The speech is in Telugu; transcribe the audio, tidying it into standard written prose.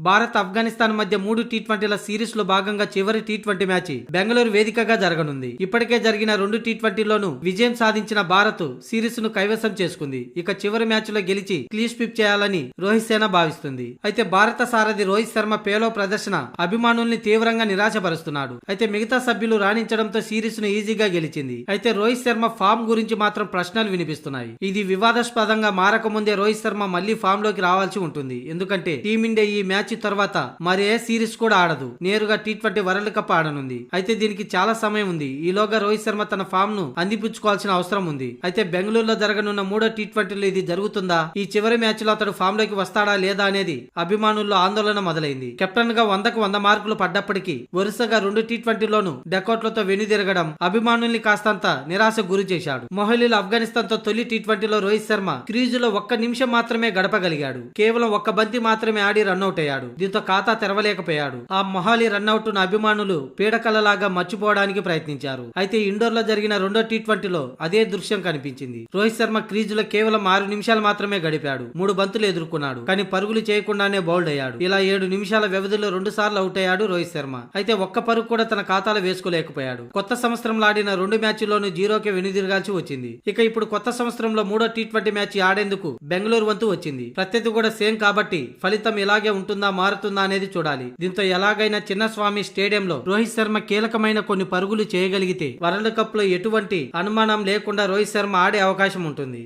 భారత్ ఆఫ్ఘనిస్తాన్ మధ్య 3 టీ20ల సిరీస్ లో భాగంగా చివరి టీ20 మ్యాచ్ బెంగళూరు వేదికగా జరగనుంది. ఇప్పటికే జరిగిన 2 టీ20లోనూ విజయం సాధించిన భారత్ సిరీస్ ను కైవసం చేసుకుంది. ఇక చివరి మ్యాచ్ లో గెలిచి క్లీన్ స్వీప్ చేయాలని రోహిత్ సేన భావిస్తుంది. అయితే భారత సారథి రోహిత్ శర్మ పేలో ప్రదర్శన అభిమానుల్ని తీవ్రంగా నిరాశపరుస్తున్నాడు. అయితే మిగతా సభ్యులు రాణించడంతో సిరీస్ ను ఈజీగా గెలిచింది. అయితే రోహిత్ శర్మ ఫామ్ గురించి మాత్రం ప్రశ్నలు వినిపిస్తున్నాయి. ఇది వివాదాస్పదంగా మారకముందే రోహిత్ శర్మ మళ్లీ ఫామ్ లోకి రావాల్సి ఉంటుంది. ఎందుకంటే టీమిండియా ఈ మ్యాచ్ తర్వాత మరే సిరీస్ కూడా ఆడదు, నేరుగా టీ20 వరల్డ్ కప్ ఆడనుంది. అయితే దీనికి చాలా సమయం ఉంది. ఈలోగా రోహిత్ శర్మ తన ఫామ్ ను అందిపుచ్చుకోవాల్సిన అవసరం ఉంది. అయితే బెంగళూరులో జరగనున్న 3వ టీ20లో ఇది జరుగుతుందా, ఈ చివరి మ్యాచ్ లో అతడు ఫామ్ లోకి వస్తాడా లేదా అనేది అభిమానుల్లో ఆందోళన మొదలైంది. కెప్టెన్ గా 100కు 100 మార్కులు పడ్డప్పటికీ వరుసగా 2 టీ20లోనూ డెకౌట్లతో వెనుదిరగడం అభిమానుల్ని కాస్తంత నిరాశ గురి చేశాడు. మొహాలీలో ఆఫ్ఘనిస్తాన్ తో తొలి టీ20లో రోహిత్ శర్మ క్రీజులో 1 నిమిషం మాత్రమే గడపగలిగాడు. కేవలం 1 బంతి మాత్రమే ఆడి రన్అట్ అయ్యాడు. దీంతో ఖాతా తెరవలేకపోయాడు. ఆ మొహాలీ రన్అట్ ను అభిమానులు పీడకలలాగా మర్చిపోవడానికి ప్రయత్నించారు. అయితే ఇండోర్ లో జరిగిన 2వ టీ20లో అదే దృశ్యం కనిపించింది. రోహిత్ శర్మ క్రీజులో కేవలం 6 నిమిషాలు మాత్రమే గడిపాడు. 3 బంతులు ఎదుర్కొన్నాడు, కానీ పరుగులు చేయకుండానే బౌల్డ్ అయ్యాడు. ఇలా 7 నిమిషాల వ్యవధిలో 2 సార్లు అవుట్ అయ్యాడు రోహిత్ శర్మ. అయితే 1 పరుగు కూడా తన ఖాతాలో వేసుకోలేకపోయాడు. కొత్త సంవత్సరంలో ఆడిన 2 మ్యాచ్ల్లోనూ 0కి వెనుదిరగాల్సి వచ్చింది. ఇక ఇప్పుడు కొత్త సంవత్సరంలో 3వ టీ20 మ్యాచ్ ఆడేందుకు బెంగళూరు వంతు వచ్చింది. ప్రత్యర్థి కూడా సేమ్ కాబట్టి ఫలితం ఇలాగే ఉంటుందా మారుతుందా అనేది చూడాలి. దీంతో ఎలాగైనా చిన్నస్వామి స్టేడియంలో రోహిత్ శర్మ కీలకమైన కొన్ని పరుగులు చేయగలిగితే వరల్డ్ కప్ లో ఎటువంటి అనుమానం లేకుండా రోహిత్ శర్మ ఆడే అవకాశం ఉంటుంది.